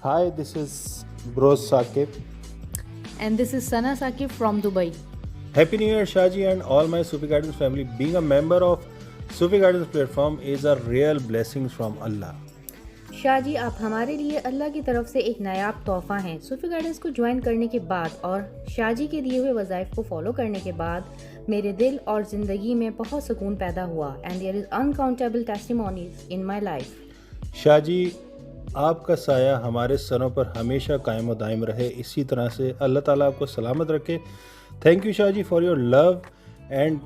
Hi, this is Bros Saqib. And this is Sana Saqib from Dubai. Happy New Year, Shaji, and all my Sufi Gardens family. Being a member of Sufi Gardens platform is a real blessing from Allah. Shahaji, आप हमारे लिए अल्लाह की तरफ से एक नायाब तोहफ़ा हैं। सूफी guidance को ज्वाइन करने के बाद और शाहजी के दिए हुए वज़ाइफ को फॉलो करने के बाद मेरे दिल और ज़िंदगी में बहुत सुकून पैदा हुआ and there is uncountable testimonies in my life. Shahji, आपका साया हमारे सरों पर हमेशा कायम और दायम रहे। इसी तरह से अल्लाह ताला आपको सलामत रखे। Thank you Shahji for your love and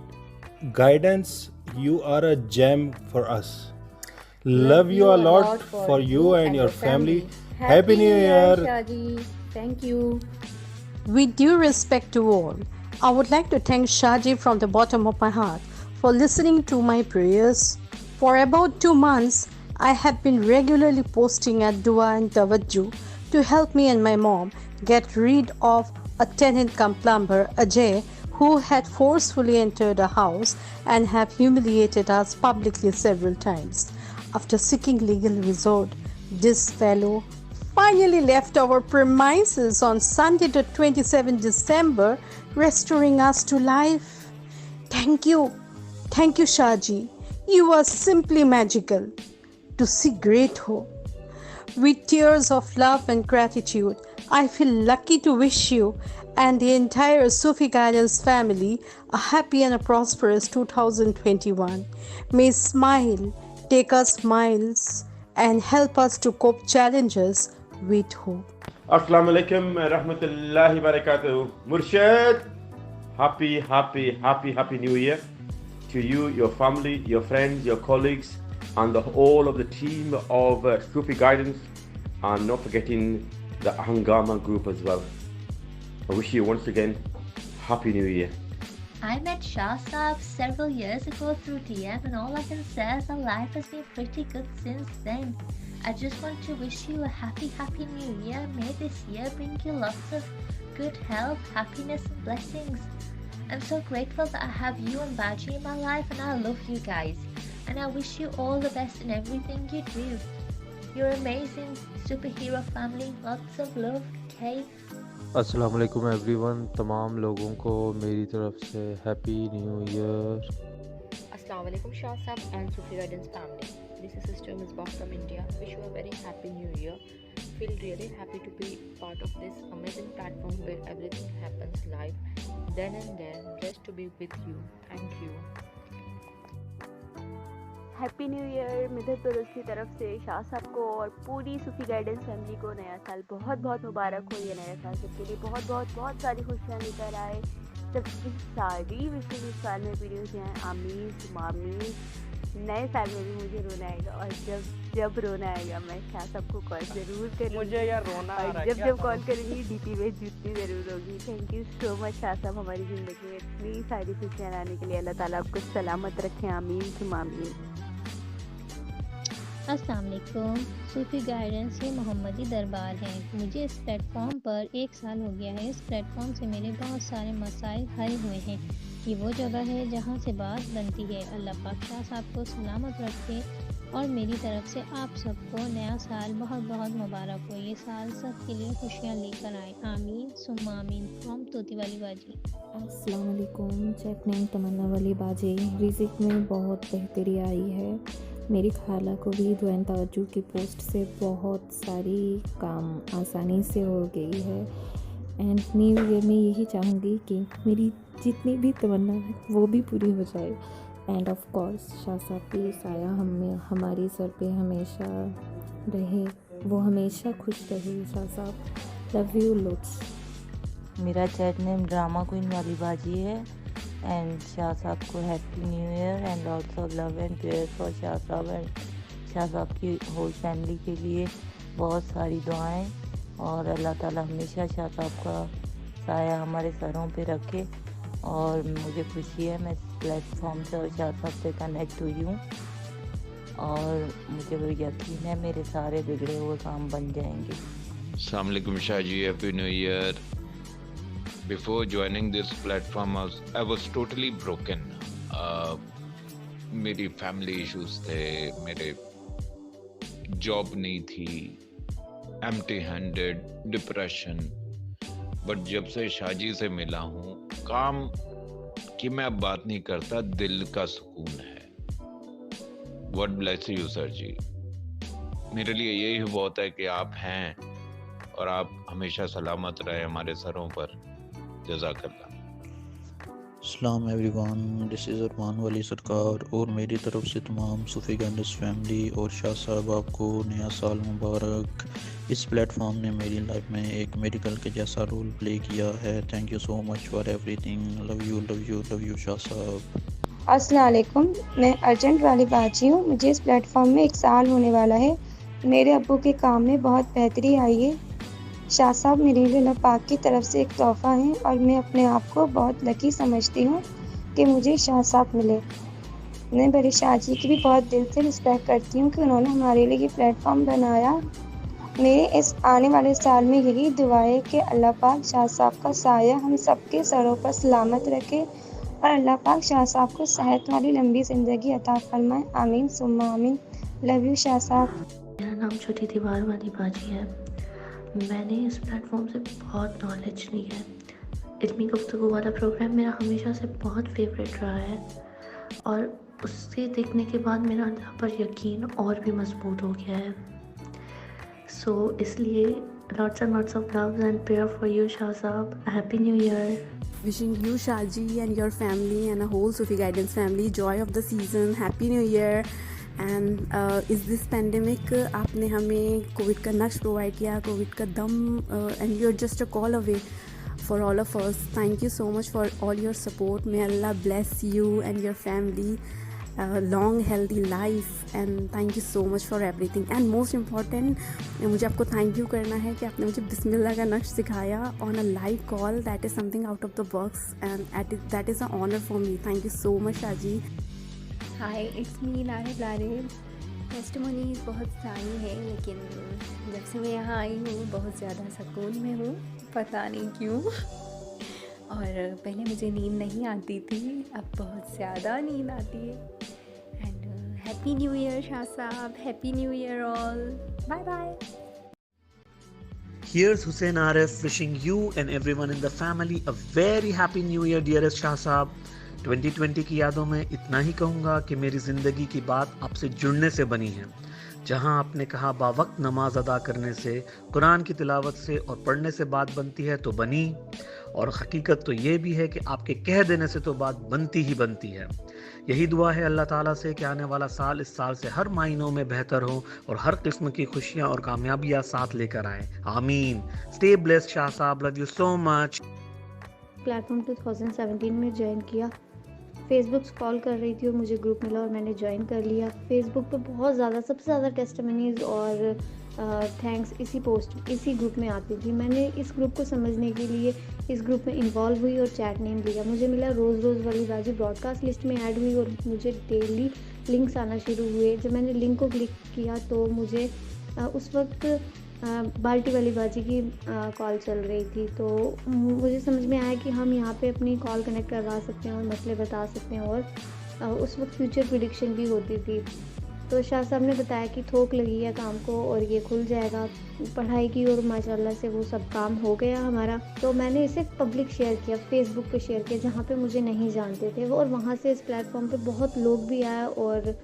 guidance. You are a gem for us. Love you a lot for you and your family. Happy New Year, Shaji. Thank you. With due respect to all, I would like to thank Shaji from the bottom of my heart for listening to my prayers. For about 2 months, I have been regularly posting at Dua and Tawajjuh to help me and my mom get rid of a tenant cum plumber, Ajay, who had forcefully entered a house and have humiliated us publicly several times. After seeking legal resort, this fellow finally left our premises on Sunday the 27th December, restoring us to life. Thank you Shaji. You are simply magical. To see great hope. With tears of love and gratitude, I feel lucky to wish you and the entire Sufi Guidance family a happy and a prosperous 2021. May smile take us miles and help us to cope challenges with hope. Assalamu alaikum rahmatullahi barakatuh. Murshid, happy New Year to you, your family, your friends, your colleagues, and the whole of the team of Sufi Guidance, and not forgetting the Hangama group as well. I wish you once again Happy New Year. I met Shah Saab several years ago through DM, and all I can say is our life has been pretty good since then. I just want to wish you a happy New Year. May this year bring you lots of good health, happiness and blessings. I'm so grateful that I have you and Baji in my life, and I love you guys. And I wish you all the best in everything you do. You're amazing, superhero family. Lots of love, Kate. अस्सलाम वालेकुम everyone. तमाम लोगों को मेरी तरफ से happy new year. Assalamu alaikum Shah Sab and Sufi Guidance family. This is Sister Ms. Bob from India. Wish you a very happy new year. Feel really happy to be part of this amazing platform where everything happens live, then and there. Blessed to be with you. Thank you. Happy new year Midhat brothers की तरफ से शाह साहब को और पूरी सूफी guidance family को नया साल बहुत बहुत मुबारक हो। ये नया साल सबके लिए बहुत सारी खुशियाँ लेकर आए। सबकी सारी विशेष इस साल में पीढ़ी हैं। आमीन सुमामीन। नए साल में भी मुझे रोना आएगा, और जब रोना आएगा मैं शाह साहब को कॉल ज़रूर करूँगी। मुझे यार रोना आ रहा है। जब कॉल करूँगी डीपी में जुटनी ज़रूर होगी। Thank you so much Shah साहब, हमारी ज़िंदगी में इतनी सारी खुशियाँ लाने के लिए। अल्लाह ताला आपको सलामत रखें। आमीन सुमामीन। अस्सलाम वालेकुम. सूफी गाइडेंस ये मोहम्मदी दरबार है. मुझे इस प्लेटफॉर्म पर 1 साल हो गया है. इस प्लेटफॉर्म से मेरे बहुत सारे मसाइल हल हुए हैं. ये वो जगह है जहाँ से बात बनती है. अल्लाह पाक शाह साहब को सलामत रखे और मेरी तरफ से आप सबको नया साल बहुत मुबारक हो. ये साल सब के लिए खुशियाँ लेकर आए. आमीन सुम्मा आमीन. फ्रॉम तोती वाली बाजी. अस्सलाम वालेकुम. चेक नेम तमन्ना वाली बाजी. रिज़िक में बहुत बेहतरी आई है. मेरी खाला को भी दुआ एंड तवज्जुह की पोस्ट से बहुत सारी काम आसानी से हो गई है. एंड न्यू ईयर में यही चाहूँगी कि मेरी जितनी भी तमन्ना है वो भी पूरी हो जाए. एंड ऑफ कोर्स शाह साहब की साया हमारी सर पे हमेशा रहे. वो हमेशा खुश रहे. शाह साहब लव यू लोट्स. मेरा चैट नेम ड्रामा क्वीन वाली बाजी है. एंड शाह साहब को happy new year and also love and prayer for Shah साहब एंड शाह साहब की होल फैमिली के लिए बहुत सारी दुआएं. और अल्लाह ताला हमेशा शाह साहब का साया हमारे सरों पे रखे. और मुझे खुशी है मैं इस प्लेटफॉर्म से और शाह साहब से कनेक्ट हुई हूँ, और मुझे वो यकीन है मेरे सारे बिगड़े हुए काम बन जाएंगे. अस्सलाम वालेकुम Shah ji, happy new year. Before joining this platform, I was totally broken. मेरी फैमिली इश्यूज थे, मेरे जॉब नहीं थी, एम्प्टी हैंडेड, डिप्रेशन। बट जब से शाजी से मिला हूँ, काम की मैं अब बात नहीं करता, दिल का सुकून है। गॉड ब्लेस यू सर जी। मेरे लिए यही बहुत है कि आप हैं और आप हमेशा सलामत रहे हमारे सरों पर। जज़ाकल्लाह। अस्सलाम एवरीवन, दिस इज़ अरमान वली सरकार और मेरी तरफ से तमाम सूफी गाइडेंस फैमिली और शाह साहब आपको नया साल मुबारक। इस प्लेटफॉर्म ने मेरी लाइफ में एक मेडिकल के जैसा रोल प्ले किया है। Thank you so much for everything. Love you love you love you Shah साहब। अस्सलाम वालेकुम, मैं अर्जेंट वाली बाजी हूँ। मुझे इस प्लेटफॉर्म में 1 साल होने वाला है। मेरे अब्बू के काम में बहुत बेहतरी आई है। शाह साहब मेरे लिए अल्लाह पाक की तरफ से एक तोहफ़ा है और मैं अपने आप को बहुत लकी समझती हूँ कि मुझे शाह साहब मिले। मैं बड़े शाह जी की भी बहुत दिल से रिस्पेक्ट करती हूँ कि उन्होंने हमारे लिए ये प्लेटफॉर्म बनाया। मेरे इस आने वाले साल में यही दुआ है कि अल्लाह पाक शाह साहब का साया हम सबके सरों पर सलामत रखे और अल्लाह पाक शाह साहब को सेहत वाली लंबी ज़िंदगी अता फरमाए। आमीन सुम्मा आमीन। लव यू शाह साहब। मेरा नाम छोटी दीवार वाली बाजी है। मैंने इस प्लेटफॉर्म से बहुत नॉलेज ली है। इल्मी गुफ्तगू वाला प्रोग्राम मेरा हमेशा से बहुत फेवरेट रहा है और उससे देखने के बाद मेरा अल्लाह पर यकीन और भी मजबूत हो गया है। सो इसलिए lots and lots of love and prayer for you Shah sahab. Happy new year. Wishing you Shaji and your family and a whole Sufi Guidance family joy of the season, happy new year and is this pandemic आपने हमें Covid का नक्श provide किया, Covid का दम and you're just a call away for all of us. Thank you so much for all your support. May Allah bless you and your family, long healthy life and thank you so much for everything. And most important मुझे आपको thank you करना है कि आपने मुझे बिस्मिल्लाह का नक्श सिखाया on a live call. That is something out of the box and that is an honor for me. Thank you so much Shaji. Hi, it's me लारे। टेस्टिमोनीज़ बहुत सारी हैं लेकिन जब से मैं यहाँ आई हूँ बहुत ज़्यादा सुकून में हूँ, पता नहीं क्यों। और पहले मुझे नींद नहीं आती थी, अब बहुत ज़्यादा नींद आती है। And happy new year Shah sahab, happy new year all, bye bye. Here's Hussein Arif wishing you and everyone in the family a very happy new year dearest Shah साहब। 2020 की यादों में इतना ही कहूँगा कि मेरी ज़िंदगी की बात आपसे जुड़ने से बनी है। जहाँ आपने कहा बावक्त नमाज अदा करने से, कुरान की तिलावत से और पढ़ने से बात बनती है तो बनी, और हकीकत तो ये भी है कि आपके कह देने से तो बात बनती ही बनती है। यही दुआ है अल्लाह ताला से कि आने वाला साल इस साल से हर मायनों में बेहतर हो और हर किस्म की खुशियाँ और कामयाबियाँ साथ लेकर आए। आमीन। स्टे ब्लेस्ड शाह साहब, love you so much. Platform 2017 में ज्वाइन किया। फेसबुक स्क्रॉल कर रही थी और मुझे ग्रुप मिला और मैंने ज्वाइन कर लिया। फेसबुक पे बहुत ज़्यादा, सबसे ज़्यादा टेस्टिमनीज और थैंक्स इसी ग्रुप में आती थी। मैंने इस ग्रुप को समझने के लिए इस ग्रुप में इन्वॉल्व हुई और चैट नेम लिया। मुझे मिला रोज़ वाली बाजी, ब्रॉडकास्ट लिस्ट में ऐड हुई और मुझे डेली लिंक्स आना शुरू हुए। जब मैंने लिंक को क्लिक किया तो मुझे उस वक्त बाल्टी वाली बाजी की कॉल चल रही थी, तो मुझे समझ में आया कि हम यहाँ पे अपनी कॉल कनेक्ट करवा सकते हैं और मसले बता सकते हैं। और उस वक्त फ्यूचर प्रेडिक्शन भी होती थी। तो शाह साहब ने बताया कि थोक लगी है काम को और ये खुल जाएगा। पढ़ाई की और माशाल्लाह से वो सब काम हो गया हमारा। तो मैंने इसे पब्लिक शेयर किया, फेसबुक पे शेयर किया जहाँ पे मुझे नहीं जानते थे, और वहाँ से इस प्लेटफॉर्म पे बहुत लोग भी आए और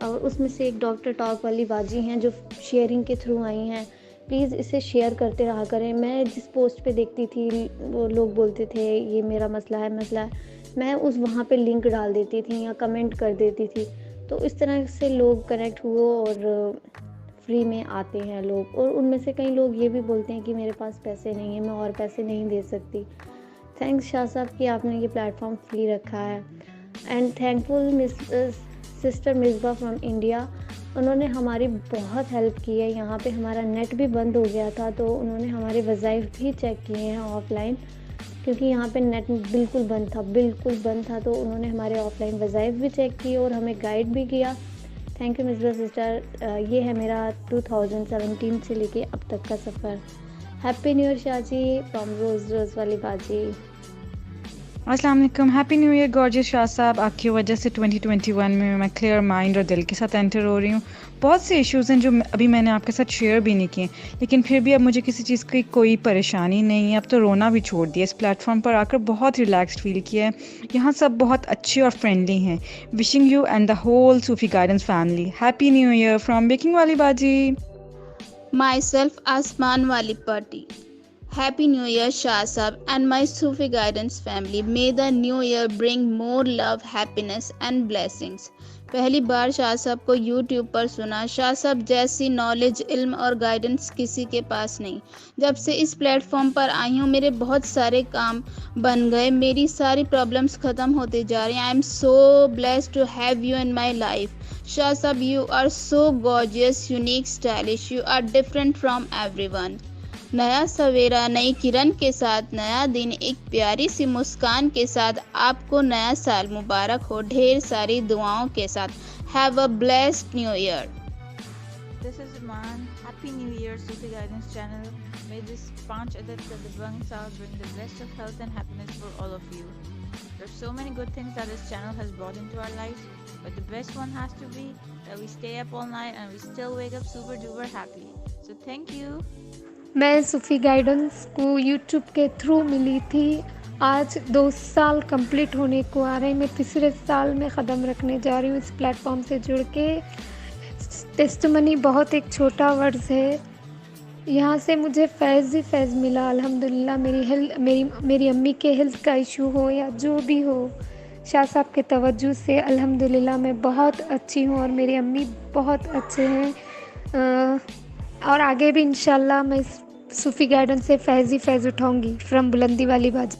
उसमें से एक डॉक्टर टॉक वाली बाजी हैं जो शेयरिंग के थ्रू आई हैं। प्लीज़ इसे शेयर करते रहा करें। मैं जिस पोस्ट पे देखती थी वो लोग बोलते थे ये मेरा मसला है, मैं वहाँ पे लिंक डाल देती थी या कमेंट कर देती थी। तो इस तरह से लोग कनेक्ट हुए और फ्री में आते हैं लोग, और उनमें से कई लोग ये भी बोलते हैं कि मेरे पास पैसे नहीं है, मैं और पैसे नहीं दे सकती। थैंक्स शाह साहब कि आपने ये प्लेटफॉर्म फ्री रखा है। And thankful sister Misbah from India, उन्होंने हमारी बहुत हेल्प की है। यहाँ पे हमारा नेट भी बंद हो गया था तो उन्होंने हमारे वज़ाइफ भी चेक किए हैं ऑफ़लाइन, क्योंकि यहाँ पे नेट बिल्कुल बंद था। तो उन्होंने हमारे ऑफ़लाइन वज़ाइफ भी चेक किए और हमें गाइड भी किया। Thank you Misba sister. ये है मेरा 2017 से लेके अब तक का सफ़र। Happy new year Shah ji from Rose वाली बाजी। अस्सलाम वालेकुम, happy new year gorgeous Shah sahab. आपकी वजह से 2021 में मैं क्लियर माइंड और दिल के साथ एंटर हो रही हूँ। बहुत से इश्यूज़ हैं जो अभी मैंने आपके साथ शेयर भी नहीं किए, लेकिन फिर भी अब मुझे किसी चीज़ की कोई परेशानी नहीं है। अब तो रोना भी छोड़ दिया। इस प्लेटफॉर्म पर आकर बहुत रिलैक्स्ड फील किया है। यहाँ सब बहुत अच्छे और फ्रेंडली हैं। Wishing you and the whole Sufi guidance family happy new year from baking वाली बाजी। Myself Asman Wali Party. Happy New Year Shah Sahab and my Sufi Guidance family. May the new year bring more love, happiness and blessings. पहली बार शाह साहब को YouTube पर सुना। शाह साहब जैसी knowledge, इल्म और गाइडेंस किसी के पास नहीं। जब से इस प्लेटफॉर्म पर आई हूँ मेरे बहुत सारे काम बन गए, मेरी सारी प्रॉब्लम्स ख़त्म होती जा रही हैं। I am so blessed to have you in my life. Shah sahab, you are so gorgeous, unique, stylish, you are different from everyone. नया सवेरा, नई किरण के साथ नया दिन, एक प्यारी सी मुस्कान के साथ आपको नया साल मुबारक हो, ढेर सारी दुआओं के साथ। Have a blessed new year. This is Iman. Happy New Year, Sufi Guidance Channel. May this 5 Adat ka Dibang Saal bring the best of health and happiness for all of you. There are so many good things that this channel has brought into our lives, but the best one has to be that we stay up all night and we still wake up super duper happy. So thank you. मैं सूफी guidance को YouTube के through मिली थी। आज 2 साल complete होने को आ रहे हैं। मैं तीसरे साल में क़दम रखने जा रही हूँ इस प्लेटफॉर्म से जुड़ के। टेस्टमनी बहुत एक छोटा वर्ड्स है। यहाँ से मुझे फैज़ ही फैज़ मिला अल्हम्दुलिल्लाह। मेरी अम्मी के हेल्थ का इशू हो या जो भी हो, शाह साहब के तवज्जो से अल्हम्दुलिल्लाह मैं बहुत अच्छी हूँ और मेरी अम्मी बहुत अच्छे हैं। और आगे भी इंशाल्लाह मैं सूफी गाइडेंस से फैज़ ही फैज़ उठाऊंगी। फ्रॉम बुलंदी वाली बाजी।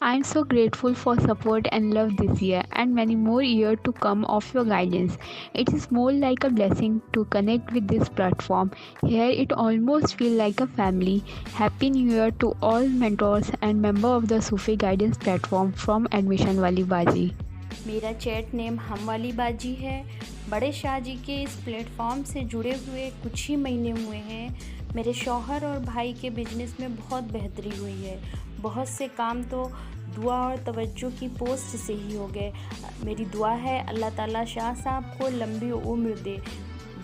I am so grateful for support and love this year and many more years to come of your guidance. It is more like a blessing to connect with this platform. Here it almost feels like a family. Happy New Year to all mentors and members of the Sufi Guidance platform from Admission Wali Baji. मेरा chat name हम वाली बाजी है। बड़े शाह जी के इस platform से जुड़े हुए कुछ ही महीने हुए हैं। मेरे शौहर और भाई के बिजनेस में बहुत बेहतरी हुई है। बहुत से काम तो दुआ और तवज्जो की पोस्ट से ही हो गए। मेरी दुआ है अल्लाह ताला शाह साहब को लंबी उम्र दे,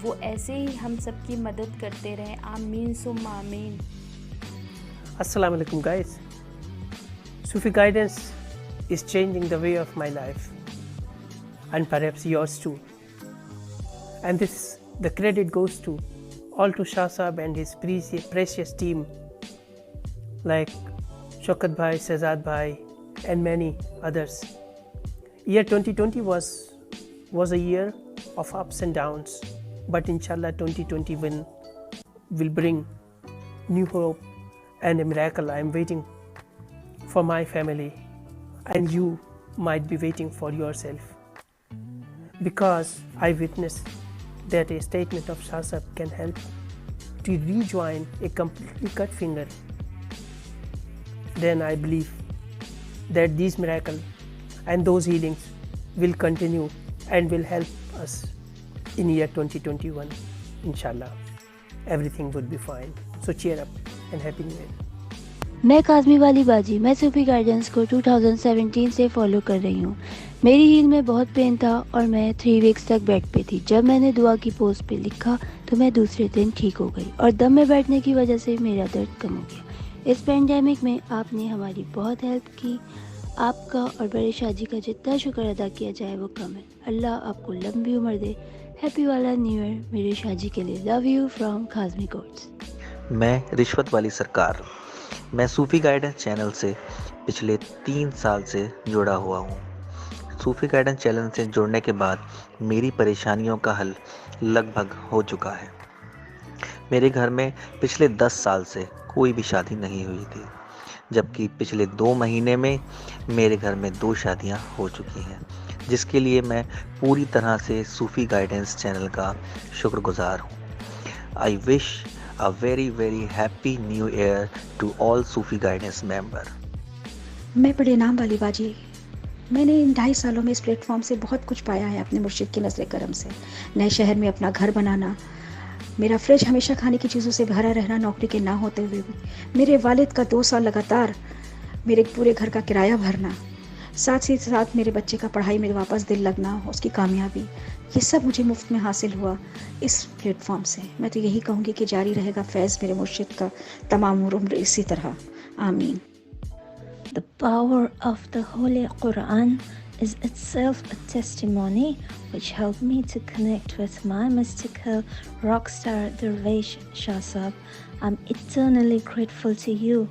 वो ऐसे ही हम सब की मदद करते रहें। आमीन सुम्मा आमीन। Assalamu alaikum guys. Sufi Guidance is changing the way of my life and perhaps yours too. And the credit goes to all to Shah Sahab and his precious team like Shaukat Bhai, Shehzad Bhai and many others. Year 2020 was a year of ups and downs, but inshallah 2021 will bring new hope and a miracle. I am waiting for my family and you might be waiting for yourself, because I witnessed that a statement of Shah Sahab can help to rejoin a completely cut finger. Then I believe that these miracles and those healings will continue and will help us in year 2021. Inshallah, everything would be fine. So cheer up and happy new year. मैं काज़मी वाली बाजी। मैं सूफी guidance को 2017 से follow कर रही हूँ। मेरी हील में बहुत पेन था और मैं 3 वीक्स तक बेड पे थी। जब मैंने दुआ की पोस्ट पे लिखा तो मैं दूसरे दिन ठीक हो गई और दम में बैठने की वजह से मेरा दर्द कम हो गया। इस पेंडेमिक में आपने हमारी बहुत हेल्प की। आपका और बड़े शाह जी का जितना शुक्र अदा किया जाए वो कम है। अल्लाह आपको लंबी उम्र दे। हैप्पी वाला न्यू ईयर मेरे शाह जी के लिए। Love you from Kazmi quotes. मैं रिश्वत वाली सरकार। मैं सूफी गाइडेंस चैनल से पिछले 3 साल से जुड़ा हुआ हूँ। सूफी गाइडेंस चैनल से जुड़ने के बाद मेरी परेशानियों का हल लगभग हो चुका है। मेरे घर में पिछले 10 साल से कोई भी शादी नहीं हुई थी, जबकि पिछले 2 महीने में मेरे घर में 2 शादियाँ हो चुकी हैं, जिसके लिए मैं पूरी तरह से सूफी गाइडेंस चैनल का शुक्रगुजार हूँ। I wish a very happy new year to all Sufi Guidance member. मैं बड़े नाम वाली बाजी। मैंने इन 2.5 सालों में इस प्लेटफॉर्म से बहुत कुछ पाया है अपने मुर्शिद की नज़र करम से। नए शहर में अपना घर बनाना, मेरा फ्रिज हमेशा खाने की चीज़ों से भरा रहना नौकरी के ना होते हुए भी, मेरे वालिद का 2 साल लगातार मेरे पूरे घर का किराया भरना, साथ ही साथ मेरे बच्चे का पढ़ाई में वापस दिल लगना, उसकी कामयाबी, ये सब मुझे मुफ्त में हासिल हुआ इस प्लेटफॉर्म से। मैं तो यही कहूँगी कि जारी रहेगा फैज़ मेरे मुर्शिद का तमाम उम्र इसी तरह। आमीन। The power of the Holy Quran is itself a testimony which helped me to connect with my mystical rock star Dervish Shahsab. I'm eternally grateful to you,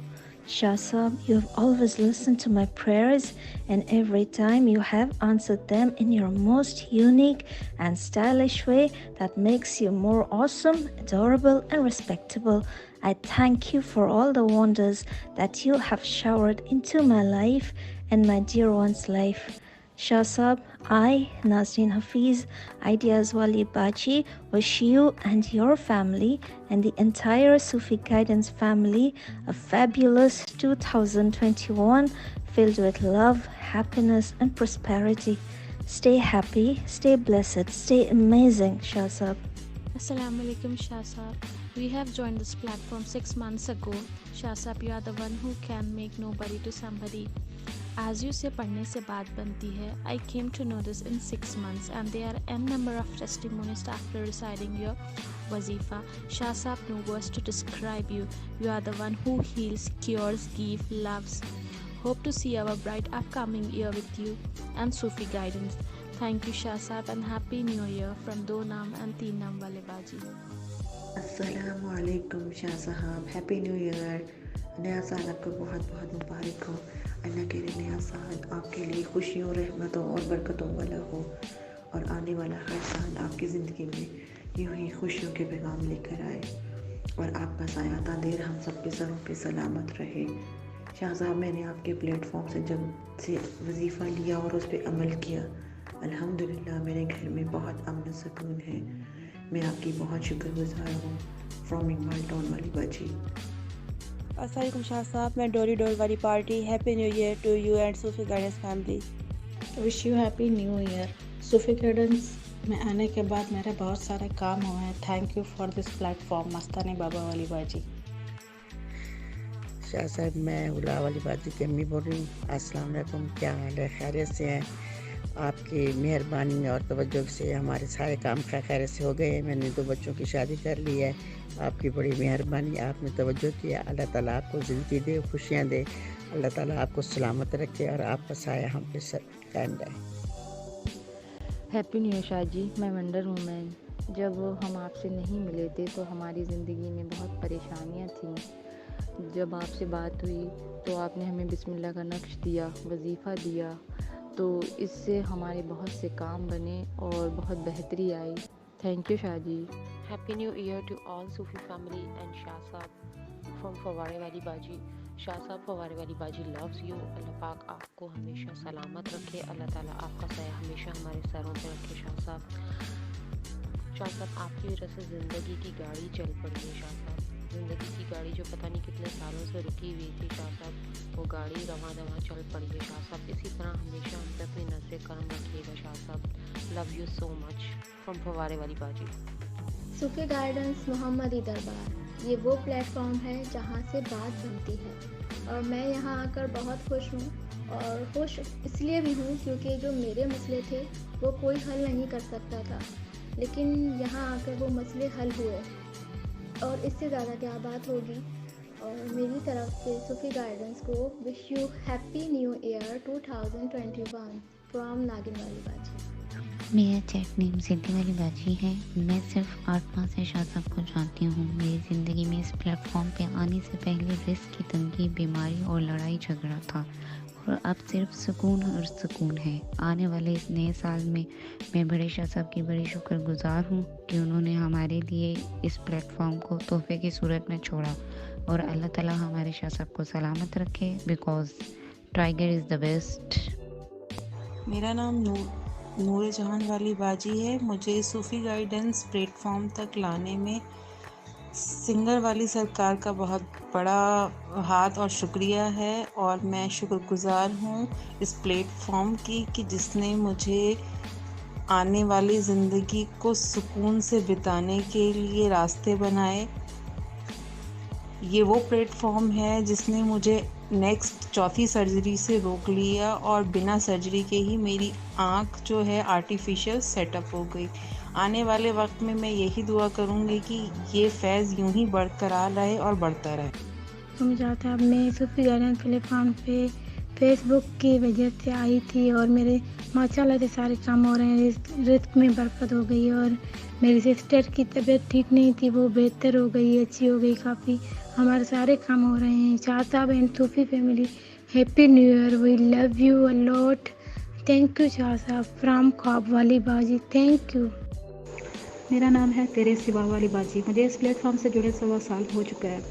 Shahsab. You have always listened to my prayers, and every time you have answered them in your most unique and stylish way that makes you more awesome, adorable, and respectable. I thank you for all the wonders that you have showered into my life and my dear one's life. Shahsab, I, Nazreen Hafiz, Ideas Wali Bachi, wish you and your family and the entire Sufi Guidance family a fabulous 2021 filled with love, happiness, and prosperity. Stay happy, stay blessed, stay amazing, Shahsab. Assalamu alaikum, Shahsab. We have joined this platform 6 months ago. Shahsab, you are the one who can make nobody to somebody. As you say, पढ़ने से बात बनती है. I came to know this in 6 months, and there are n number of testimonies after reciting your wazifa. Shahsab, no words to describe you. You are the one who heals, cures, gives, loves. Hope to see our bright upcoming year with you and Sufi Guidance. Thank you, Shahsab, and Happy New Year from Do Naam and Teen Naam Wale Baji. अस्सलामु अलैकुम Shah sahab, happy new year. नया साल आपको बहुत बहुत मुबारक हो। अल्लाह के नया साल आपके लिए खुशियों, रहमतों और बरकतों वाला हो, और आने वाला हर साल आपकी ज़िंदगी में यूं ही खुशियों के पैगाम लेकर आए, और आपका साया तादेर हम सब के सरों पे सलामत रहे। शाह साहब, मैंने आपके प्लेटफॉर्म से जब से वजीफ़ा लिया और उस पर अमल किया, अल्हम्दुलिल्लाह मेरे घर में बहुत अमन सुकून है। मैं आपकी बहुत शुक्रगुजार हूँ। फ्रॉम इकबाल टाउन वाली बाजी। अस्सलाम वालेकुम शाह साहब, मैं डोरी डोल वाली party. Happy new year to you and Sufi guidance family. Wish you happy new year. Sufi guidance में आने के बाद मेरे बहुत सारे काम हुए हैं। Thank you for this platform. Mastani Baba वाली बाजी। शाह साहब, मैं उला वाली बाजी की अम्मी बोल रही हूँ। अस्सलाम वालेकुम, क्या हाल है? खैरियत से हैं? आपकी मेहरबानी और तवज्जो से हमारे सारे काम खैरियत से हो गए। मैंने 2 बच्चों की शादी कर ली है। आपकी बड़ी मेहरबानी, आपने तवज्जो किया। अल्लाह ताला आपको ज़िंदगी दे, खुशियाँ दे। अल्लाह ताला आपको सलामत रखे और आपका साया हम पे कायम रहे। हैप्पी न्यू ईयर शाह जी। मैं वंडर वूमेन। जब हम आपसे नहीं मिले थे तो हमारी ज़िंदगी में बहुत परेशानियाँ थीं। जब आपसे बात हुई तो आपने हमें बिस्मिल्लाह का नक्श दिया, वजीफ़ा दिया, तो इससे हमारे बहुत से काम बने और बहुत बेहतरी आई। Thank you Shah ji. Happy new year to all Sufi family and Shah साहब फ्रॉम फवारे वाली बाजी। शाह साहब, फवारे वाली बाजी लव्स यू। अल्लाह पाक आपको हमेशा सलामत रखे। अल्लाह ताला आपका साया हमेशा हमारे सरों पे रखे। शाह साहब, आपकी वजह से ज़िंदगी की गाड़ी चल पड़ी है। शाह साहब, ज़िंदगी की गाड़ी जो पता नहीं कितने सालों से रुकी हुई थी, शाह साहब वो गाड़ी रवां दवां चल पड़ी है। शाह साहब, इसी तरह हमेशा हम पे अपनी नज़र करम रखिएगा। शाह साहब, love you so much from फवारे वाली बाजी। सूफी गाइडेंस मोहम्मदी दरबार, ये वो प्लेटफॉर्म है जहाँ से बात बनती है, और मैं यहाँ आकर बहुत खुश हूँ। और खुश इसलिए भी हूँ क्योंकि जो मेरे मसले थे वो कोई हल नहीं कर सकता था, लेकिन यहाँ आकर वो मसले हल हुए, और इससे ज़्यादा क्या बात होगी। और मेरी तरफ से सूफी गाइडेंस को wish you happy new year 2021 from नागिन वाली बाजी। मेरा चैट नेम सिद्धि वाली बाजी है। मैं सिर्फ 8 माह से शाह साहब को जानती हूँ। मेरी ज़िंदगी में इस प्लेटफॉर्म पे आने से पहले रिस्क की तंगी, बीमारी और लड़ाई झगड़ा था, और अब सिर्फ सुकून और सुकून है। आने वाले इस नए साल में मैं बड़े शाह साहब की बड़ी शुक्रगुजार हूँ कि उन्होंने हमारे लिए इस प्लेटफॉर्म को तोहफे की सूरत में छोड़ा, और अल्लाह ताला हमारे शाह साहब को सलामत रखे, because tiger is the best. मेरा नाम नूर जहान वाली बाजी है। मुझे सूफ़ी गाइडेंस प्लेटफॉर्म तक लाने में सिंगर वाली सरकार का बहुत बड़ा हाथ और शुक्रिया है, और मैं शुक्रगुजार हूँ इस प्लेटफॉर्म की कि जिसने मुझे आने वाली ज़िंदगी को सुकून से बिताने के लिए रास्ते बनाए। ये वो प्लेटफॉर्म है जिसने मुझे नेक्स्ट चौथी सर्जरी से रोक लिया और बिना सर्जरी के ही मेरी आँख जो है आर्टिफिशियल सेटअप हो गई। आने वाले वक्त में मैं यही दुआ करूँगी कि ये फैज़ यूं ही बरकरार रहे और बढ़ता रहे। उम्मीद आता है मैं सूफी गाइडेंस प्लेटफॉर्म पे फेसबुक की वजह से आई थी और मेरे माशाल्लाह से सारे काम हो रहे हैं। रिस्क में बरकत हो गई और मेरी सिस्टर की तबीयत ठीक नहीं थी, वो बेहतर हो गई, अच्छी हो गई काफ़ी। हमारे सारे काम हो रहे हैं। शाह साहब and Sufi family, happy new year, we love you a lot. Thank you Shah साहब फ्रॉम ख्वाब वाली बाजी, थैंक यू। मेरा नाम है तेरे सिवा वाली बाजी। मुझे इस प्लेटफॉर्म से जुड़े 1.25 साल हो चुका है।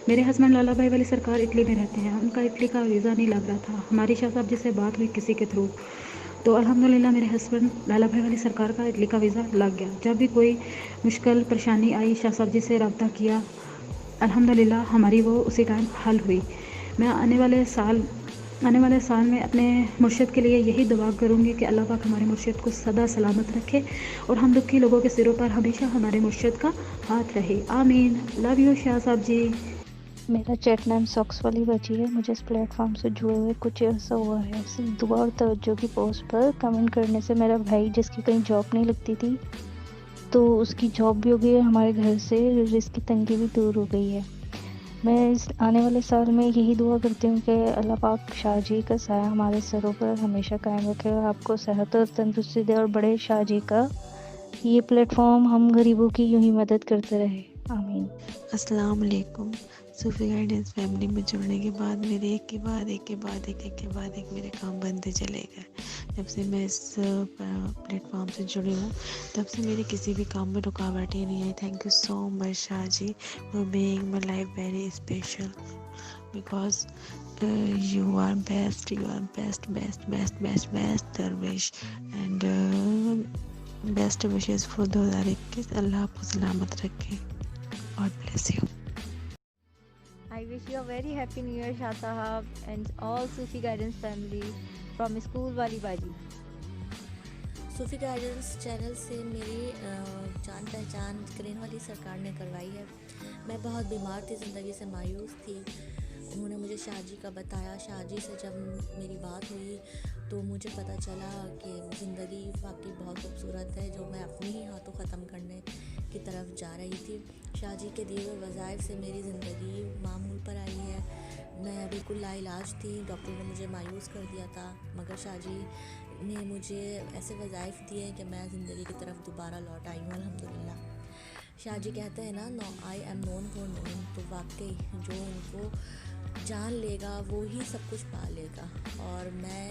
मेरे हस्बैंड लाला भाई वाली सरकार इटली में रहते हैं। उनका इटली का वीज़ा नहीं लग रहा था। हमारी शाह साहब जी से बात हुई किसी के थ्रू, तो अल्हम्दुलिल्लाह मेरे हस्बैंड लाला भाई वाली सरकार का इटली का वीज़ा लग गया। जब भी कोई मुश्किल परेशानी आई शाह साहब जी से रब्ता किया, अल्हम्दुलिल्लाह हमारी वो उसी टाइम हल हुई। मैं आने वाले साल में अपने मुर्शिद के लिए यही दुआ करूँगी कि अल्लाह पाक हमारे मुर्शिद को सदा सलामत रखे और हम दुखी लोगों के सिरों पर हमेशा हमारे मुर्शिद का हाथ रहे। आमीन। लव यू शाह साहब जी। मेरा चैट नाम सॉक्स वाली बाजी है। मुझे इस प्लेटफॉर्म से जुड़े हुए कुछ अर्सा हुआ है। सिर्फ दुआ और तवज्जो की पोस्ट पर कमेंट करने से मेरा भाई, जिसकी कहीं जॉब नहीं लगती थी, तो उसकी जॉब भी हो गई है। हमारे घर से रिस्क की तंगी भी दूर हो गई है। मैं इस आने वाले साल में यही दुआ करती हूँ कि अल्लाह पाक शाह जी का साया हमारे सरों पर हमेशा कायम रखे और आपको सेहत और तंदुरुस्ती दे और बड़े शाह जी का ये प्लेटफॉर्म हम गरीबों की यूं ही मदद करते रहे। आमीन। अस्सलाम वालेकुम। सूफी गाइडेंस फैमिली में जुड़ने के बाद मेरे एक के बाद एक मेरे काम बनते चले गए। जब से मैं इस प्लेटफॉर्म से जुड़ी हूँ तब से मेरे किसी भी काम में रुकावट ही नहीं आई। Thank you so much Shah ji for making my life very special because you are best दरवेश and best wishes for 2021। Allah आपको सलामत रखे। God bless you. I wish you a very happy new year, Shah Sahab, and all Sufi Guidance family from School Wali Baji. Sufi guidance channel से मेरी जान पहचान screen वाली सरकार ने करवाई है। मैं बहुत बीमार थी, ज़िंदगी से मायूस थी। उन्होंने मुझे शाह जी का बताया। शाह जी से जब मेरी बात हुई तो मुझे पता चला कि ज़िंदगी वाकई बहुत खूबसूरत है, जो मैं अपने ही हाथों ख़त्म करने की तरफ जा रही थी। शाह जी के दिए हुए वज़ाइफ से मेरी ज़िंदगी मामूल पर आई है। मैं बिल्कुल लाइलाज थी, डॉक्टर ने मुझे मायूस कर दिया था, मगर शाह जी ने मुझे ऐसे वज़ाइफ दिए कि मैं ज़िंदगी की तरफ दोबारा लौट आई हूँ अल्हम्दुलिल्लाह। शाह जी कहते हैं ना, no I am known for known, तो वाकई जो उनको जान लेगा वो ही सब कुछ पा लेगा। और मैं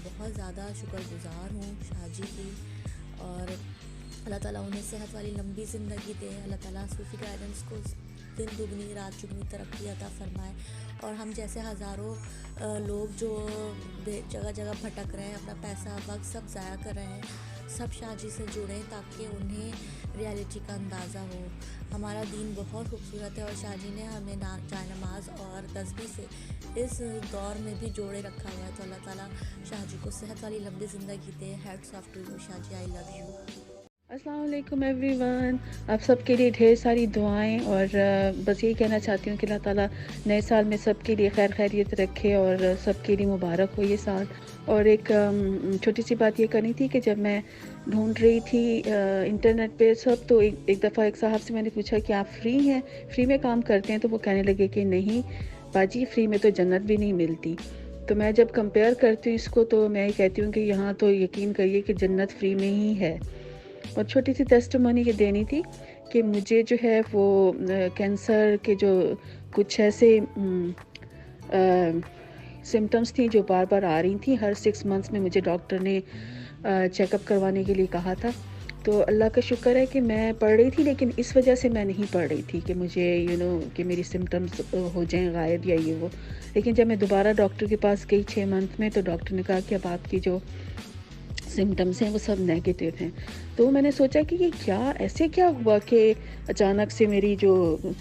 बहुत ज़्यादा शुक्रगुज़ार हूँ शाह जी की, और अल्लाह ताला उन्हें सेहत वाली लंबी ज़िंदगी दे। अल्लाह ताला सूफी गाइडेंस को दिन दुगनी रात चुगनी तरक्की अता फरमाए। और हम जैसे हज़ारों लोग जो जगह जगह भटक रहे हैं, अपना पैसा वक्त सब ज़ाया कर रहे हैं, सब शाह जी से जुड़ें ताकि उन्हें रियलिटी का अंदाज़ा हो। हमारा दीन बहुत खूबसूरत है और शाह जी ने हमें जाए नमाज और तस्बीह से इस दौर में भी जोड़े रखा हुआ है। तो अल्लाह ताला शाह जी को सेहत वाली लंबी ज़िंदगी दे। Hats off to you Shah ji, I love you. अस्सलाम वालेकुम एवरीवन। आप सबके लिए ढेर सारी दुआएं और बस यही कहना चाहती हूँ कि अल्लाह ताला नए साल में सबके लिए खैर खैरियत रखे और सबके लिए मुबारक हो ये साल। और एक छोटी सी बात ये करनी थी कि जब मैं ढूंढ रही थी इंटरनेट पे सब, तो एक दफ़ा एक साहब से मैंने पूछा कि आप फ्री हैं, फ्री में काम करते हैं? तो वो कहने लगे कि नहीं बाजी, फ्री में तो जन्नत भी नहीं मिलती। तो मैं जब कंपेयर करती हूँ इसको तो मैं ये कहती हूँ कि यहाँ तो यकीन करिए कि जन्नत फ्री में ही है। और छोटी सी टेस्टिमनी ये देनी थी कि मुझे जो है वो कैंसर के जो कुछ ऐसे सिम्टम्स थी जो बार बार आ रही थी। हर 6 मंथ्स में मुझे डॉक्टर ने चेकअप करवाने के लिए कहा था। तो अल्लाह का शुक्र है कि मैं पढ़ रही थी, लेकिन इस वजह से मैं नहीं पढ़ रही थी कि मुझे कि मेरी सिम्टम्स हो जाएं गायब या ये वो। लेकिन जब मैं दोबारा डॉक्टर के पास गई 6 मंथ में, तो डॉक्टर ने कहा कि अब आपकी जो सिम्टम्स हैं वो सब नेगेटिव हैं। तो मैंने सोचा कि ये ऐसे क्या हुआ कि अचानक से मेरी जो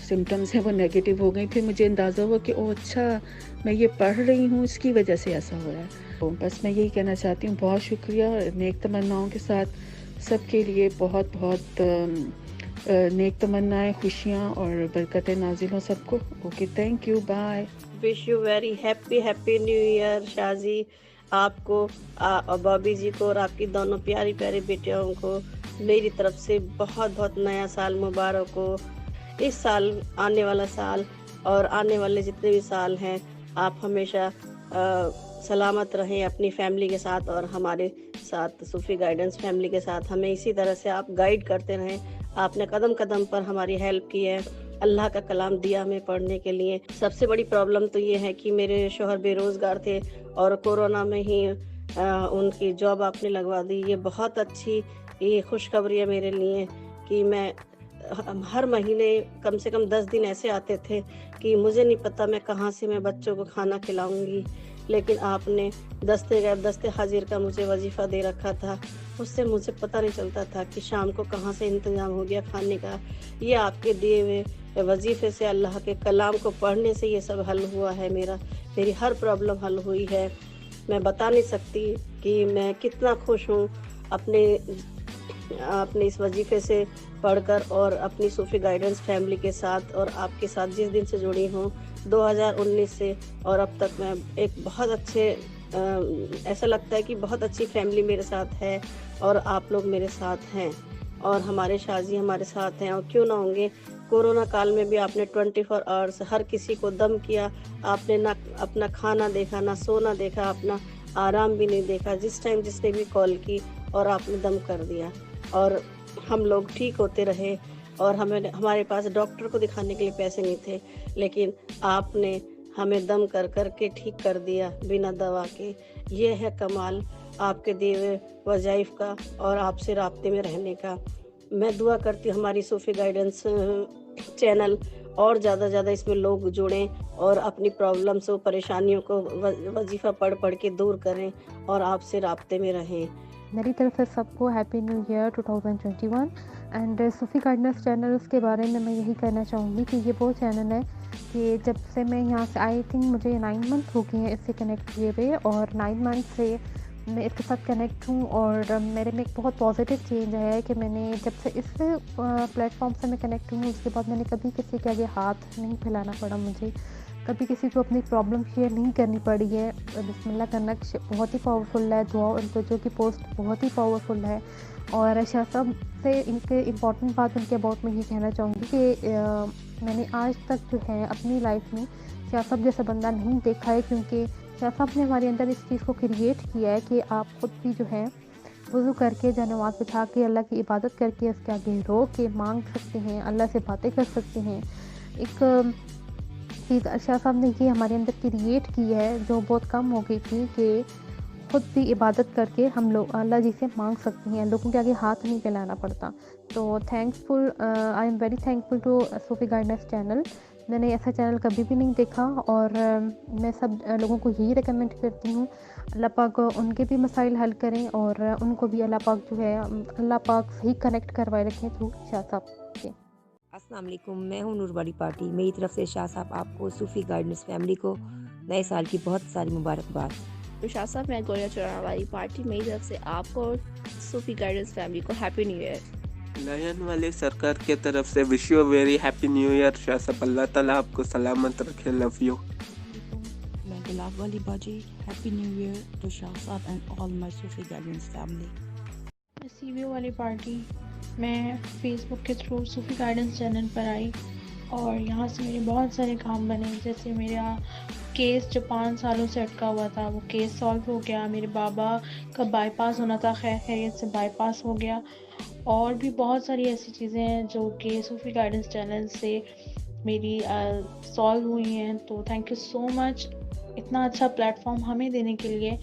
सिम्टम्स हैं वो नेगेटिव हो गई। फिर मुझे अंदाज़ा हुआ कि ओह अच्छा, मैं ये पढ़ रही हूँ, इसकी वजह से ऐसा हो रहा है। तो बस मैं यही कहना चाहती हूँ, बहुत शुक्रिया। नेक तमन्नाओं के साथ सबके लिए बहुत बहुत नेक तमन्नाएं, खुशियाँ और बरकतें नाजिल हो सबको। Okay, thank you, bye. Wish you very happy new year Shahji, आपको और बॉबी जी को और आपकी दोनों प्यारी प्यारी बेटियों को मेरी तरफ से बहुत बहुत नया साल मुबारक हो। इस साल, आने वाला साल और आने वाले जितने भी साल हैं, आप हमेशा सलामत रहें अपनी फैमिली के साथ और हमारे साथ, सूफ़ी गाइडेंस फैमिली के साथ। हमें इसी तरह से आप गाइड करते रहें। आपने कदम कदम पर हमारी हेल्प की है। अल्लाह का कलाम दिया हमें पढ़ने के लिए। सबसे बड़ी प्रॉब्लम तो ये है कि मेरे शोहर बेरोज़गार थे और कोरोना में ही उनकी जॉब आपने लगवा दी। ये बहुत अच्छी ये खुशखबरी है मेरे लिए कि मैं हर महीने कम से कम 10 दिन ऐसे आते थे कि मुझे नहीं पता मैं कहाँ से मैं बच्चों को खाना खिलाऊंगी, लेकिन आपने दस्ते गैब दस्ते हाजिर का मुझे वजीफ़ा दे रखा था। उससे मुझे पता नहीं चलता था कि शाम को कहाँ से इंतज़ाम हो गया खाने का। ये आपके दिए हुए वजीफ़े से, अल्लाह के कलाम को पढ़ने से ये सब हल हुआ है। मेरी हर प्रॉब्लम हल हुई है। मैं बता नहीं सकती कि मैं कितना खुश हूँ अपने इस वजीफ़े से पढ़कर और अपनी सूफ़ी गाइडेंस फैमिली के साथ और आपके साथ जिस दिन से जुड़ी हूँ 2019 से, और अब तक मैं एक बहुत अच्छे ऐसा लगता है कि बहुत अच्छी फैमिली मेरे साथ है और आप लोग मेरे साथ हैं और हमारे शाजी हमारे साथ हैं। और क्यों ना होंगे। कोरोना काल में भी आपने 24 आवर्स हर किसी को दम किया। आपने ना अपना खाना देखा, ना सोना देखा, अपना आराम भी नहीं देखा। जिस टाइम जिसने भी कॉल की और आपने दम कर दिया और हम लोग ठीक होते रहे। और हमारे पास डॉक्टर को दिखाने के लिए पैसे नहीं थे, लेकिन आपने हमें दम कर कर के ठीक कर दिया बिना दवा के। ये है कमाल आपके दिए हुए वज़ाइफ का और आपसे राब्ते में रहने का। मैं दुआ करती हूँ हमारी सूफ़ी गाइडेंस चैनल और ज़्यादा इसमें लोग जुड़ें और अपनी प्रॉब्लम्स और परेशानियों को वजीफ़ा पढ़ पढ़ के दूर करें और आपसे राब्ते में रहें। मेरी तरफ से सबको happy new year 2021। And Sufi guidance channel के बारे में मैं यही कहना चाहूँगी कि ये वो चैनल है कि जब से मैं यहाँ से आई थिंक मुझे 9 मंथ हो गए हैं इससे कनेक्ट किए हुए, और 9 मंथ से मैं इसके साथ कनेक्ट हूँ और मेरे में एक बहुत पॉजिटिव चेंज आया है कि मैंने जब से इस प्लेटफॉर्म से मैं कनेक्ट हूँ उसके बाद मैंने कभी किसी के आगे हाथ नहीं फैलाना पड़ा मुझे, कभी किसी को अपनी प्रॉब्लम शेयर नहीं करनी पड़ी है। बिस्मिल्लाह करना बहुत ही पावरफुल है, दुआ उनको जो कि पोस्ट बहुत ही पावरफुल है। और शाह साहब से इनके इम्पॉर्टेंट बात उनके अबाउट में ये कहना चाहूँगी कि मैंने आज तक जो है अपनी लाइफ में शाह साहब जैसा बंदा नहीं देखा है, क्योंकि शाह साहब ने हमारे अंदर इस चीज़ को क्रिएट किया है कि आप खुद भी जो है वज़ू करके नमाज़ बिठा के अल्लाह की इबादत करके उसके आगे रो के मांग सकते हैं, अल्लाह से बातें कर सकते हैं। एक चीज़ शाह साहब ने ये हमारे अंदर क्रिएट की है जो बहुत कम हो गई थी कि खुद भी इबादत करके हम लोग अल्लाह जी से मांग सकते हैं, लोगों के आगे हाथ नहीं फैलाना पड़ता। तो thanksful, I am very thankful to Sufi guidance channel. मैंने ऐसा चैनल कभी भी नहीं देखा और मैं सब लोगों को यही रिकमेंड करती हूँ अल्लाह पाक उनके भी मसाइल हल करें और उनको भी अल्लाह पाक जो है अल्लाह पाक सही कनेक्ट करवाए रखें थ्रू शाह साहब के। अस्सलाम वालेकुम, मैं हूँ नूरवाली पार्टी। मेरी तरफ से शाह साहब आपको सूफ़ी गाइडेंस फैमिली को नए साल की बहुत सारी मुबारकबाद। तो शाह साहब, मैं गोलिया चौराहा वाली पार्टी, मेरी तरफ से आपको सूफ़ी गाइडेंस फैमिली को हैप्पी न्यू ईयर। नयन वाली सरकार के तरफ से wish you very happy new year. Shah sahab, Allah ताला आपको सलामत रखे। Love you. मैं गुलाब वाली बाजी, happy new year to Shah साहब and all my Sufi guidance family. मैं सीवीओ वाली पार्टी, मैं फेसबुक के थ्रू सूफ़ी गाइडेंस चैनल पर आई और यहाँ से मेरे बहुत सारे काम बने। जैसे मेरा केस जो 5 सालों से अटका हुआ था वो केस सॉल्व हो गया। मेरे बाबा का बाईपास होना था, खैर खैरियत से बाईपास हो गया। और भी बहुत सारी ऐसी चीज़ें हैं जो कि सूफ़ी गाइडेंस चैनल से मेरी सॉल्व हुई हैं। तो थैंक यू सो मच इतना अच्छा प्लेटफॉर्म हमें देने के लिए,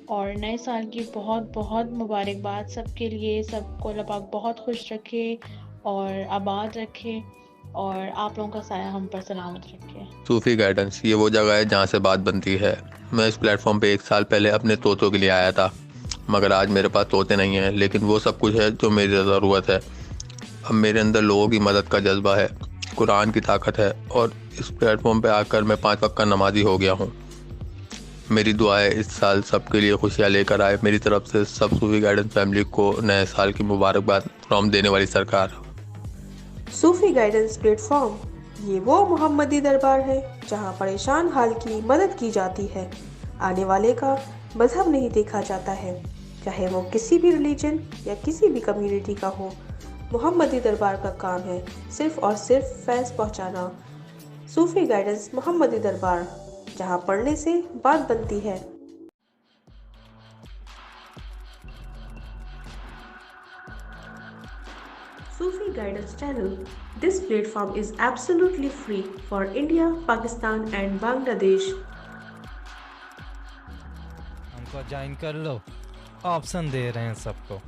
और नए साल की बहुत बहुत मुबारकबाद सबके लिए। सबको अल्लाह पाक बहुत खुश रखे और आबाद रखे और आप लोगों का साया हम पर सलामत रखे। सूफ़ी गाइडेंस ये वो जगह है जहाँ से बात बनती है। मैं इस प्लेटफॉर्म पे 1 साल पहले अपने तोतों के लिए आया था, मगर आज मेरे पास तोते नहीं हैं, लेकिन वो सब कुछ है जो मेरी ज़रूरत है। अब मेरे अंदर लोगों की मदद का जज्बा है, कुरान की ताकत है और इस प्लेटफॉर्म पे आकर मैं 5 वक्त का नमाजी हो गया हूँ। मेरी दुआ है इस साल सबके लिए खुशियाँ लेकर आए। मेरी तरफ से सब सूफ़ी गाइडेंस फैमिली को नए साल की मुबारकबाद फ्रॉम देने वाली सरकार। सूफी गाइडेंस प्लेटफॉर्म, ये वो मोहम्मदी दरबार है जहाँ परेशान हाल की मदद की जाती है। आने वाले का मजहब नहीं देखा जाता है, चाहे वो किसी भी रिलीजन या किसी भी कम्युनिटी का हो। मोहम्मदी दरबार का काम है सिर्फ और सिर्फ फैज़ पहुँचाना। सूफी गाइडेंस मोहम्मदी दरबार, जहाँ पढ़ने से बात बनती है। Sufi Guidance Channel. This platform is absolutely free for India, Pakistan and Bangladesh. हमको ज्वाइन कर लो, ऑप्शन दे रहे हैं सबको।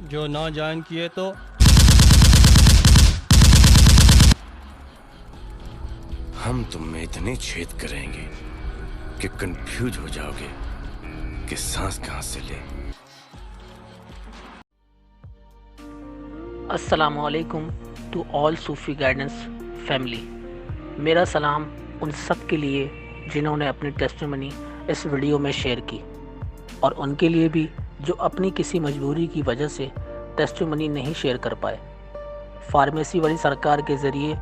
जो ना ज्वाइन किए तो हम तुम में इतने छेद करेंगे कि कंफ्यूज हो जाओगे कि सांस कहाँ से ले। अस्सलामुअलैकुम to all Sufi guidance family. मेरा सलाम उन सब के लिए जिन्होंने अपनी टेस्टिमनी इस वीडियो में शेयर की, और उनके लिए भी जो अपनी किसी मजबूरी की वजह से टेस्टिमनी नहीं शेयर कर पाए। फार्मेसी वाली सरकार के ज़रिए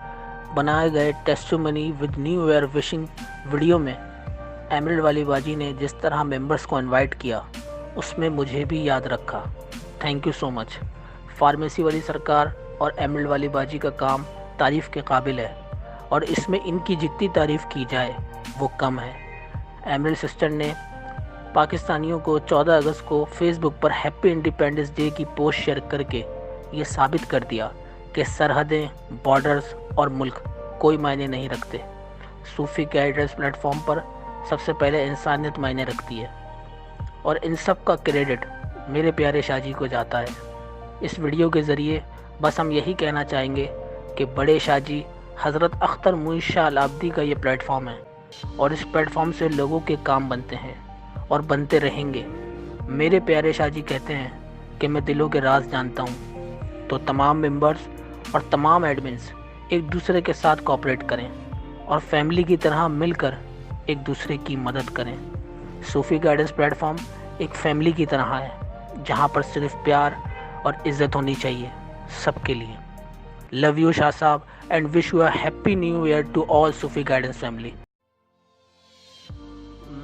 बनाए गए testimony with new year wishing video में एमरल्ड वाली बाजी ने जिस तरह मेंबर्स को इनवाइट किया, उसमें मुझे भी याद रखा। Thank you so much. Pharmacy वाली सरकार और एमरल्ड वाली बाजी का काम तारीफ़ के काबिल है, और इसमें इनकी जितनी तारीफ़ की जाए वो कम है। एमरल्ड सिस्टर ने पाकिस्तानियों को 14 अगस्त को फेसबुक पर हैप्पी इंडिपेंडेंस डे की पोस्ट शेयर करके ये साबित कर दिया कि सरहदें, बॉर्डर्स और मुल्क कोई मायने नहीं रखते। सूफी गाइडेंस प्लेटफॉर्म पर सबसे पहले इंसानियत मायने रखती है, और इन सब का क्रेडिट मेरे प्यारे शाहजी को जाता है। इस वीडियो के ज़रिए बस हम यही कहना चाहेंगे कि बड़े शाहजी हज़रत अख्तर मुईज़ शाह अल आबदी का ये प्लेटफॉर्म है, और इस प्लेटफॉर्म से लोगों के काम बनते हैं और बनते रहेंगे। मेरे प्यारे शाहजी कहते हैं कि मैं दिलों के राज जानता हूँ, तो तमाम मेंबर्स और तमाम एडमिन्स एक दूसरे के साथ कोऑपरेट करें और फैमिली की तरह मिलकर एक दूसरे की मदद करें। सूफी गाइडेंस प्लेटफॉर्म एक फैमिली की तरह है जहाँ पर सिर्फ प्यार और इज़्ज़त होनी चाहिए सबके लिए। लव यू शाह साहब and wish you a happy new year to all Sufi guidance family.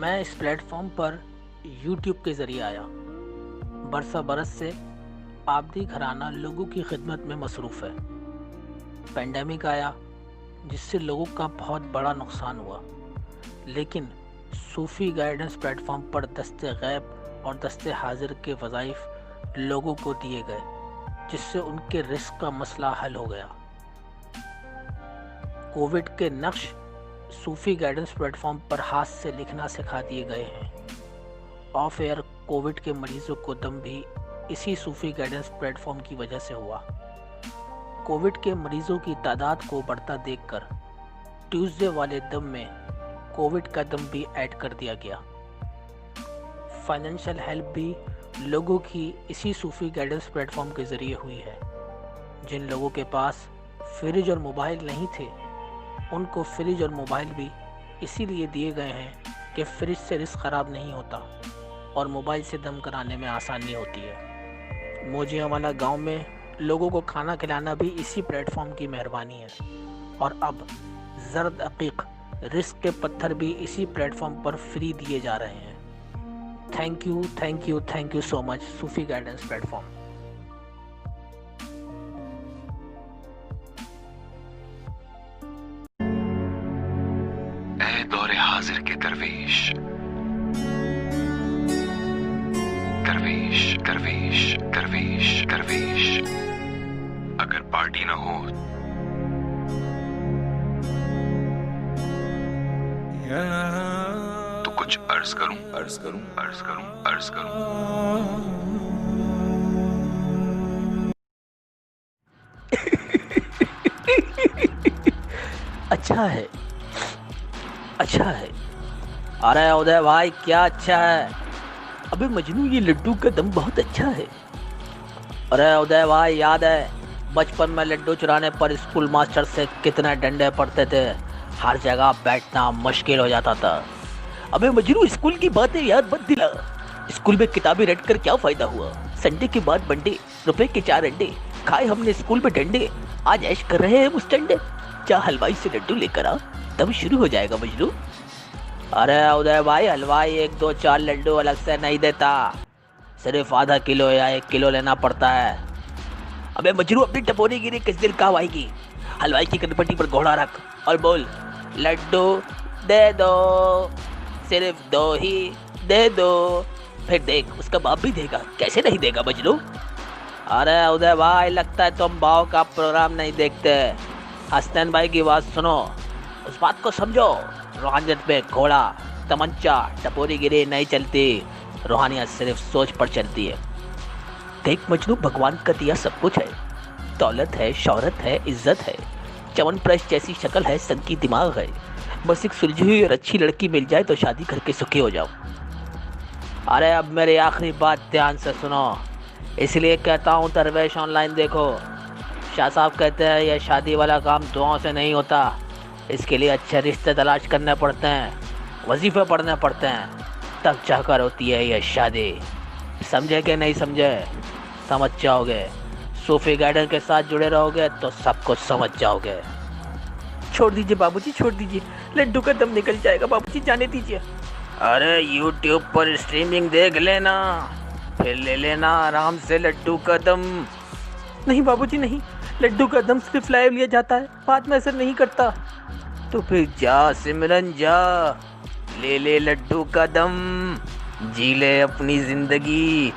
मैं इस प्लेटफॉर्म पर यूट्यूब के ज़रिए आया। बरस से आबदी घराना लोगों की खिदमत में मसरूफ़ है। पेंडेमिक आया जिससे लोगों का बहुत बड़ा नुकसान हुआ, लेकिन सूफ़ी गाइडेंस प्लेटफॉर्म पर दस्ते गैब और दस्ते हाजिर के वज़ाइफ लोगों को दिए गए, जिससे उनके रिस्क का मसला हल हो गया। कोविड के नक्श सूफ़ी गाइडेंस प्लेटफॉर्म पर हाथ से लिखना सिखा दिए गए हैं। ऑफ एयर कोविड के मरीजों को दम भी इसी सूफ़ी गाइडेंस प्लेटफॉर्म की वजह से हुआ। कोविड के मरीजों की तादाद को बढ़ता देखकर ट्यूसडे वाले दम में कोविड का दम भी ऐड कर दिया गया। फाइनेंशियल हेल्प भी लोगों की इसी सूफी गाइडेंस प्लेटफॉर्म के ज़रिए हुई है। जिन लोगों के पास फ्रिज और मोबाइल नहीं थे, उनको फ्रिज और मोबाइल भी इसीलिए दिए गए हैं कि फ्रिज से रिस्क ख़राब नहीं होता और मोबाइल से दम कराने में आसानी होती है। मोजिया वाला गाँव में लोगों को खाना खिलाना भी इसी प्लेटफॉर्म की मेहरबानी है, और अब ज़र्द अकीक़ रिस्क के पत्थर भी इसी प्लेटफॉर्म पर फ्री दिए जा रहे हैं। Thank you, thank you, thank you so much Sufi guidance platform. ऐ दौरे हाजिर के दरवेश, दरवेश दरवेश दरवेश दरवेश, अगर पार्टी ना हो तो कुछ अर्ज करूं, अर्ज करूं, अर्ज करूं, अर्ज करूं। अच्छा है, अच्छा है। अरे उदय भाई क्या अच्छा है। अबे मजनू ये लड्डू का दम बहुत अच्छा है। अरे उदय भाई याद है बचपन में लड्डू चुराने पर स्कूल मास्टर से कितने डंडे पड़ते थे, हर जगह बैठना मुश्किल हो जाता था। अबे मजनू स्कूल की बातें याद मत दिला। स्कूल में किताबें रट कर क्या फ़ायदा हुआ। संडे के बाद मंडे, रुपए के 4 अंडे, खाए हमने स्कूल में डंडे, आज ऐश कर रहे हैं मुस्टंडे। जा हलवाई से लड्डू लेकर आ, तब शुरू हो जाएगा मजनू। अरे उदय भाई, हलवाई 1 2 4 लड्डू अलग से नहीं देता, सिर्फ आधा किलो या 1 किलो लेना पड़ता है। अबे मजनू, अपनी टपोरी गिरी किस दिन काम आएगी? हलवाई की कनपट्टी पर घोड़ा रख और बोल, लड्डू दे दो, सिर्फ 2 ही दे दो। फिर देख उसका बाप भी देगा, कैसे नहीं देगा मजनू। अरे उदय भाई, लगता है तुम भाव का प्रोग्राम नहीं देखते। हसनैन भाई की बात सुनो, उस बात को समझो। रूहानियत में घोड़ा, तमंचा, टपोरी गिरी नहीं चलती, रूहानियत सिर्फ सोच पर चलती है। देख मजनू, भगवान का दिया सब कुछ है, दौलत है, शौहरत है, इज्जत है, च्यवनप्राश जैसी शक्ल है, संकी दिमाग है। बस एक सुलझी हुई और अच्छी लड़की मिल जाए तो शादी करके सुखी हो जाओ। अरे अब मेरी आखिरी बात ध्यान से सुनो, इसलिए कहता हूँ दरवेश ऑनलाइन देखो। शाह साहब कहते हैं यह शादी वाला काम दुआओं से नहीं होता, इसके लिए अच्छे रिश्ते तलाश करने पड़ते हैं, वजीफे पढ़ने पड़ते हैं, तब जाकर होती है यह शादी। समझे कि नहीं समझे? समझ जाओगे। सूफी गाइडेंस के साथ जुड़े रहोगे तो सब कुछ समझ जाओगे। छोड़ दीजिए बाबूजी, छोड़ दीजिए, लड्डू का दम निकल जाएगा बाबूजी, जाने दीजिए। अरे यूट्यूब पर स्ट्रीमिंग देख लेना, फिर ले लेना आराम से लड्डू का दम। नहीं बाबूजी नहीं, लड्डू का दम सिर्फ लाइव लिया जाता है, बाद में असर नहीं करता। तो फिर जा सिमरन जा, ले ले लड्डू का दम, जी ले अपनी जिंदगी।